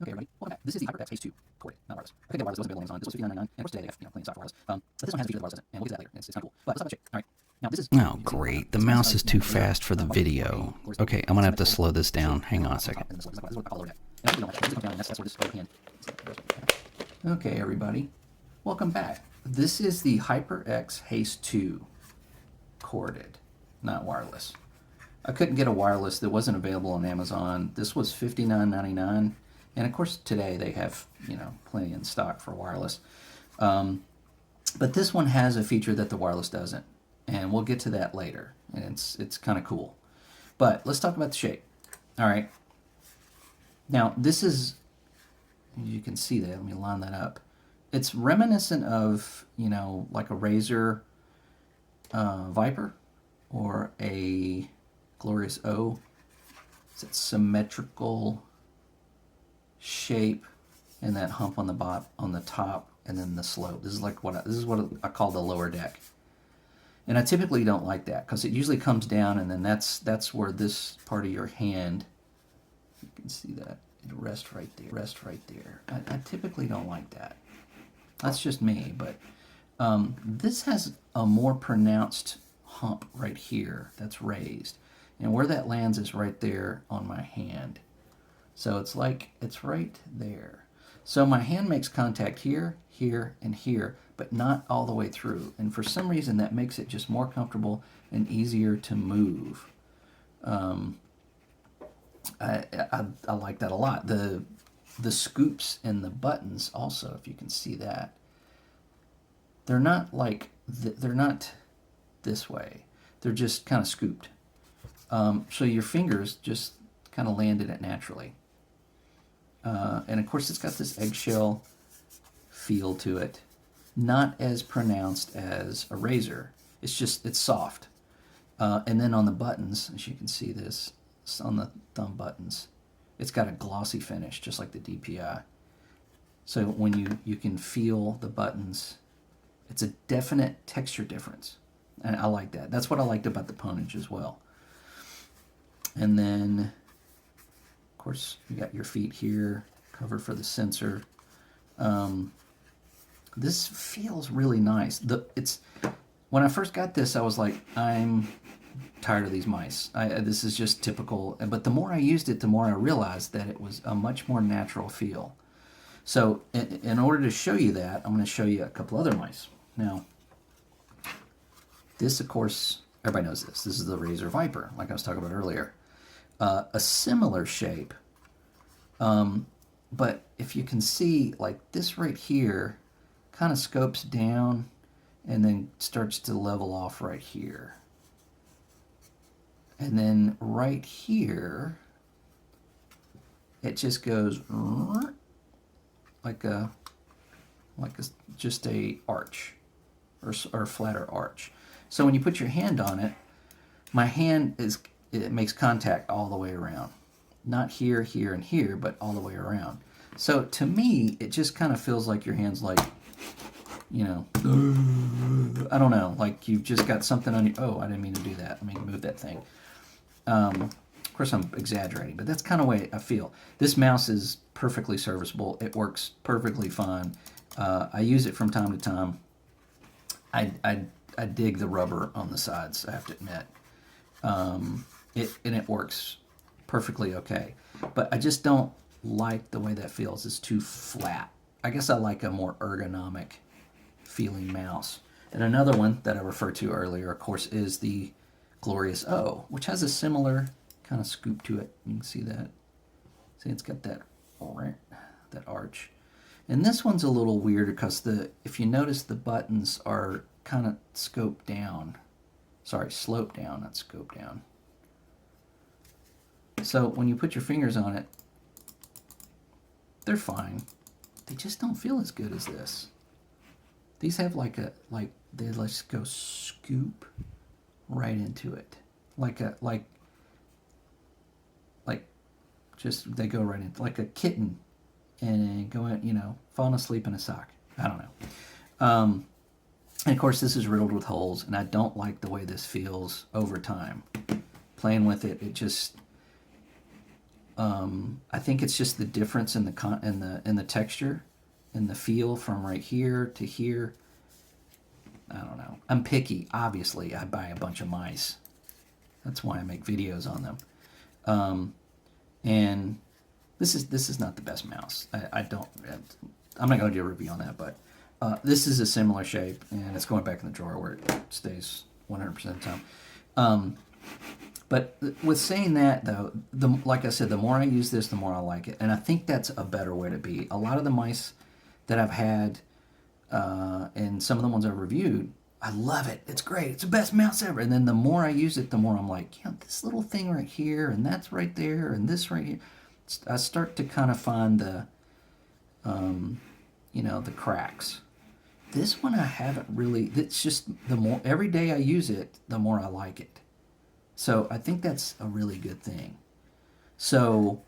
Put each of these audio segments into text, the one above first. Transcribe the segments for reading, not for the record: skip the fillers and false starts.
Okay, everybody, welcome back. This is the HyperX Haste 2 corded, not wireless. I think the wireless wasn't available on Amazon. This was $59.99, and of course today they have plain stock for wireless. But this one has a feature that the wireless doesn't, and we'll get to that later. It's kind of cool. But let's talk about the shape. All right. Now this is. Oh, great. The mouse is too fast for the video. Okay, I'm going to have to slow this down. Hang on a second. Okay, everybody, welcome back. This is the HyperX Haste 2 corded, not wireless. I couldn't get a wireless that wasn't available on Amazon. This was $59.99, and of course today they have, you know, plenty in stock for wireless. But this one has a feature that the wireless doesn't, and we'll get to that later. And it's kind of cool. But let's talk about the shape. All right. Now this is, you can see that. Let me line that up. It's reminiscent of, you know, like a Razor Viper or a Glorious O. It's that symmetrical shape and that hump on the on the top, and then the slope. This is what I call the lower deck. And I typically don't like that because it usually comes down, and then that's where this part of your hand, you can see that it rests right there. I typically don't like that. That's just me, but this has a more pronounced hump right here that's raised. And where that lands is right there on my hand. So it's like, it's right there. So my hand makes contact here, here, and here, but not all the way through. And for some reason that makes it just more comfortable and easier to move. I like that a lot. The scoops and the buttons also, if you can see that, they're not like, they're not this way. They're just kind of scooped. So your fingers just kind of land in it naturally. And of course it's got this eggshell feel to it. Not as pronounced as a Razor. It's soft. And then on the buttons, as you can see this, on the thumb buttons, it's got a glossy finish, just like the DPI. So when you can feel the buttons, it's a definite texture difference. And I like that. That's what I liked about the Ponage as well. And then, of course, you got your feet here, covered for the sensor. This feels really nice. When I first got this, I was like, I'm tired of these mice. This is just typical. But the more I used it, the more I realized that it was a much more natural feel. So in order to show you that, I'm going to show you a couple other mice. Now, this, of course, everybody knows this. This is the Razor Viper, like I was talking about earlier. A similar shape, but if you can see, like this right here kind of scopes down and then starts to level off right here. And then right here, it just goes like just a arch or a flatter arch. So when you put your hand on it, my hand it makes contact all the way around. Not here, here, and here, but all the way around. So to me, it just kind of feels like your hand's like, you know, I don't know, like you've just got something on your, oh, I didn't mean to do that. Let me move that thing. Of course, I'm exaggerating, but that's kind of the way I feel. This mouse is perfectly serviceable. It works perfectly fine. I use it from time to time. I dig the rubber on the sides, I have to admit. It works perfectly okay. But I just don't like the way that feels. It's too flat. I guess I like a more ergonomic feeling mouse. And another one that I referred to earlier, of course, is the Glorious O, which has a similar kind of scoop to it. You can see that. See, it's got that arch. And this one's a little weird because if you notice, the buttons are kind of scoped down. Sorry, sloped down, not scoped down. So when you put your fingers on it, they're fine. They just don't feel as good as this. These have they just go scoop right into it. Just they go right in, like a kitten and go in, you know, falling asleep in a sock. I don't know. And of course this is riddled with holes, and I don't like the way this feels over time. Playing with it, it just, I think it's just the difference in the texture, in the feel from right here to here. I don't know. I'm picky. Obviously, I buy a bunch of mice. That's why I make videos on them. And this is not the best mouse. I'm not going to do a review on that, but this is a similar shape, and it's going back in the drawer where it stays 100% of the time. But with saying that, though, like I said, the more I use this, the more I like it. And I think that's a better way to be. A lot of the mice that I've had, and some of the ones I've reviewed, I love it. It's great. It's the best mouse ever. And then the more I use it, the more I'm like, this little thing right here, and that's right there, and this right here. I start to kind of find the cracks. This one I haven't really. It's just the more every day I use it, the more I like it. So I think that's a really good thing. So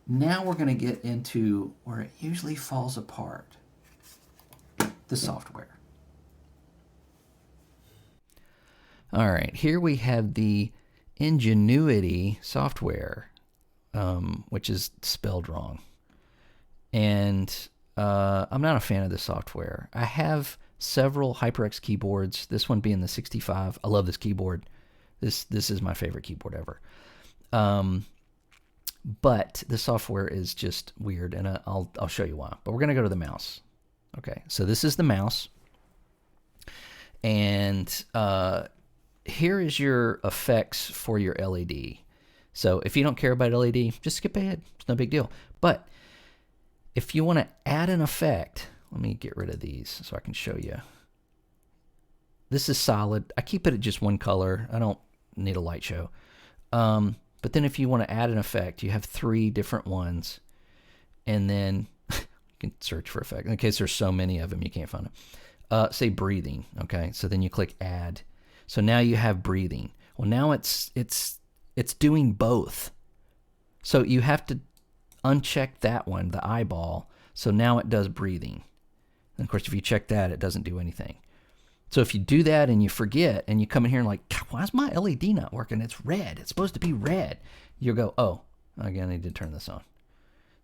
now we're going to get into where it usually falls apart. The software. All right, here we have the Ingenuity software, which is spelled wrong. And I'm not a fan of this software. I have several HyperX keyboards, this one being the 65. I love this keyboard. This is my favorite keyboard ever. But the software is just weird, and I'll show you why. But we're going to go to the mouse. Okay, so this is the mouse. And here is your effects for your LED. So if you don't care about LED, just skip ahead. It's no big deal. But if you want to add an effect, let me get rid of these so I can show you. This is solid. I keep it at just one color. I don't need a light show. But then if you want to add an effect, you have 3 different ones. And then you can search for effect. In case there's so many of them, you can't find them. Say breathing. Okay, so then you click add. So now you have breathing. Well, now it's doing both. So you have to uncheck that one, the eyeball. So now it does breathing. And of course, if you check that, it doesn't do anything. So if you do that and you forget and you come in here and like, why is my LED not working? It's red. It's supposed to be red. You'll go, oh, again, I need to turn this on.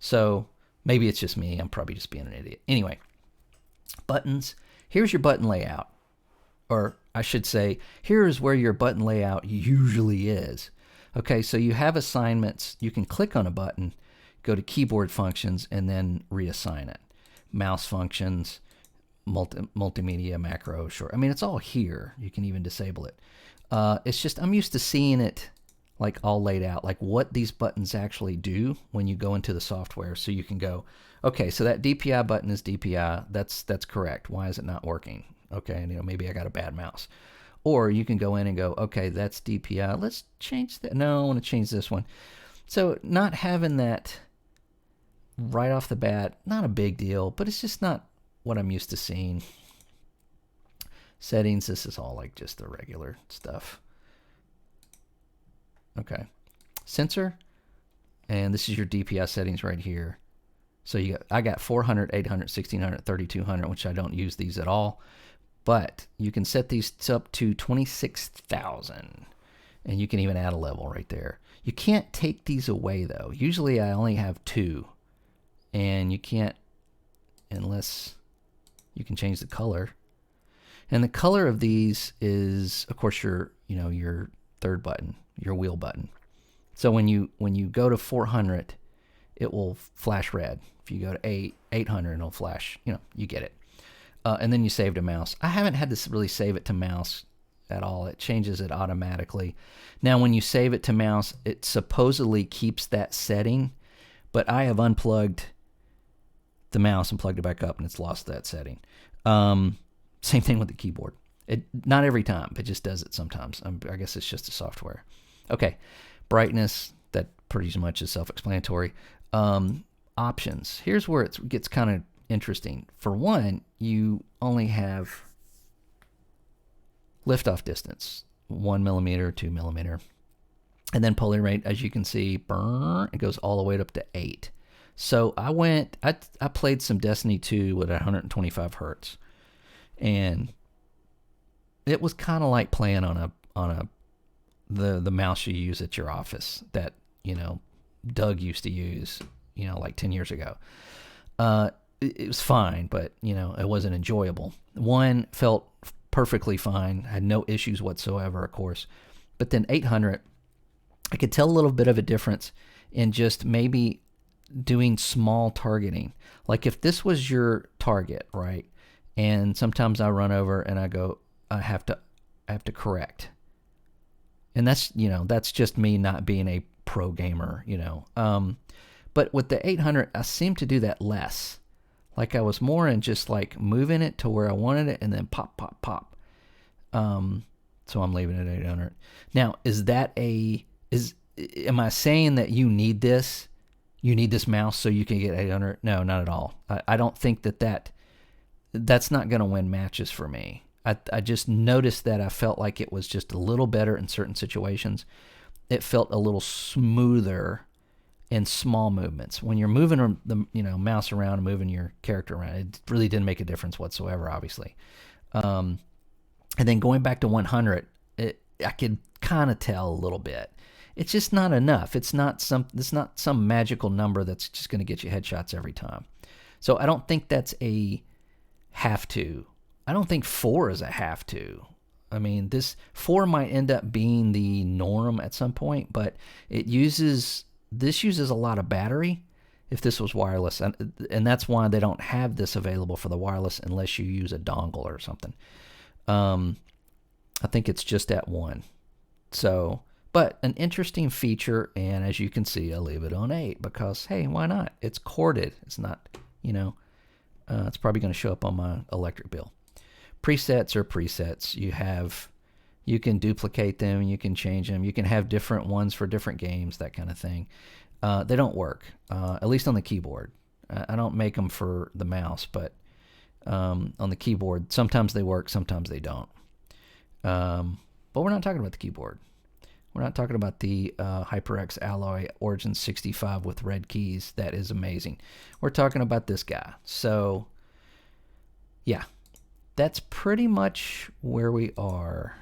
So maybe it's just me. I'm probably just being an idiot. Anyway, buttons. Here's your button layout. Or I should say, here's where your button layout usually is. Okay, so you have assignments. You can click on a button, go to keyboard functions, and then reassign it. Mouse functions, multimedia, macro, short. I mean, it's all here. You can even disable it. It's just I'm used to seeing it like all laid out, like what these buttons actually do when you go into the software. So you can go, okay, so that DPI button is DPI. That's correct. Why is it not working? Okay, and maybe I got a bad mouse. Or you can go in and go, okay, that's DPI. Let's change that. No, I want to change this one. So not having that right off the bat, not a big deal, but it's just not what I'm used to seeing. Settings, this is all like just the regular stuff. Okay. Sensor, and this is your DPI settings right here. So I got 400, 800, 1600, 3200, which I don't use these at all. But you can set these up to 26,000, and you can even add a level right there. You can't take these away, though. Usually I only have 2, and you can't unless you can change the color. And the color of these is, of course, your third button, your wheel button. So when you go to 400, it will flash red. If you go to 800, it'll flash. You get it. And then you save to mouse. I haven't had to really save it to mouse at all. It changes it automatically. Now, when you save it to mouse, it supposedly keeps that setting, but I have unplugged the mouse and plugged it back up, and it's lost that setting. Same thing with the keyboard. Not every time, but it just does it sometimes. I guess it's just the software. Okay, brightness, that pretty much is self-explanatory. Options. Here's where it gets kind of interesting. For one, you only have liftoff distance, 1 millimeter, 2 millimeter. And then polarity rate, as you can see, it goes all the way up to 8. So I played some Destiny 2 with 125 hertz. And it was kind of like playing on the mouse you use at your office that, Doug used to use, like 10 years ago. It was fine, but, it wasn't enjoyable. One felt perfectly fine, had no issues whatsoever, of course. But then 800, I could tell a little bit of a difference in just maybe doing small targeting. Like if this was your target, right? And sometimes I run over and I go, I have to correct. And that's just me not being a pro gamer, But with the 800, I seem to do that less. Like I was more in just like moving it to where I wanted it and then pop, pop, pop. So I'm leaving it at 800. Now, am I saying that you need this mouse so you can get 800? No, not at all. I don't think that's not going to win matches for me. I just noticed that I felt like it was just a little better in certain situations. It felt a little smoother in small movements. When you're moving the mouse around and moving your character around, it really didn't make a difference whatsoever, obviously. And then going back to 100, I could kind of tell a little bit. It's just not enough. It's not some magical number that's just going to get you headshots every time. So I don't think that's a have to. I don't think 4 is a have to. I mean, this 4 might end up being the norm at some point, but this uses a lot of battery if this was wireless, and that's why they don't have this available for the wireless unless you use a dongle or something. I think it's just at 1. So, but an interesting feature, and as you can see, I leave it on 8 because, hey, why not? It's corded. It's not, it's probably going to show up on my electric bill. Presets are presets. You can duplicate them, you can change them, you can have different ones for different games, that kind of thing. They don't work, at least on the keyboard. I don't make them for the mouse, but on the keyboard, sometimes they work, sometimes they don't. But we're not talking about the keyboard. We're not talking about the HyperX Alloy Origin 65 with red keys. That is amazing. We're talking about this guy. So, yeah, that's pretty much where we are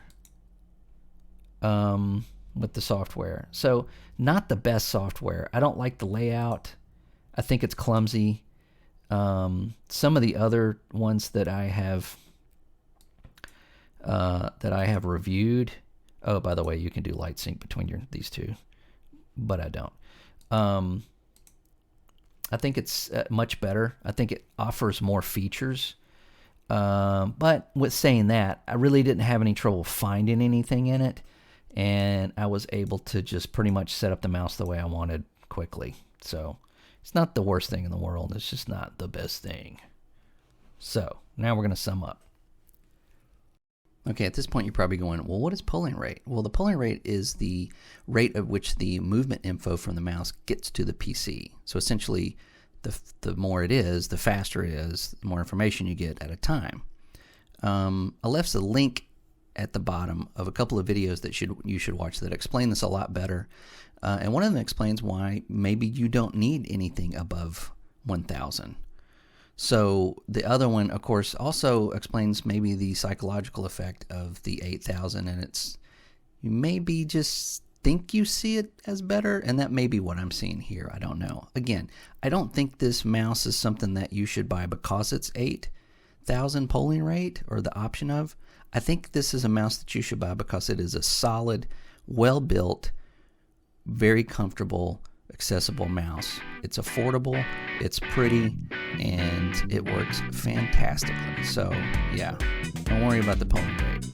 with the software. So, not the best software. I don't like the layout. I think it's clumsy. Some of the other ones that I have reviewed. Oh, by the way, you can do light sync between these two, but I don't. I think it's much better. I think it offers more features. But with saying that, I really didn't have any trouble finding anything in it, and I was able to just pretty much set up the mouse the way I wanted quickly. So it's not the worst thing in the world. It's just not the best thing. So now we're going to sum up. Okay, at this point you're probably going, well, what is polling rate? Well, the polling rate is the rate at which the movement info from the mouse gets to the PC. So essentially, the more it is, the faster it is, the more information you get at a time. I left a link at the bottom of a couple of videos that you should watch that explain this a lot better. And one of them explains why maybe you don't need anything above 1,000. So the other one, of course, also explains maybe the psychological effect of the 8,000, and you maybe just think you see it as better, and that may be what I'm seeing here. I don't know. Again, I don't think this mouse is something that you should buy because it's 8,000 polling rate or the option of. I think this is a mouse that you should buy because it is a solid, well-built, very comfortable, accessible mouse. It's affordable, it's pretty, and it works fantastically. So yeah, don't worry about the polling rate.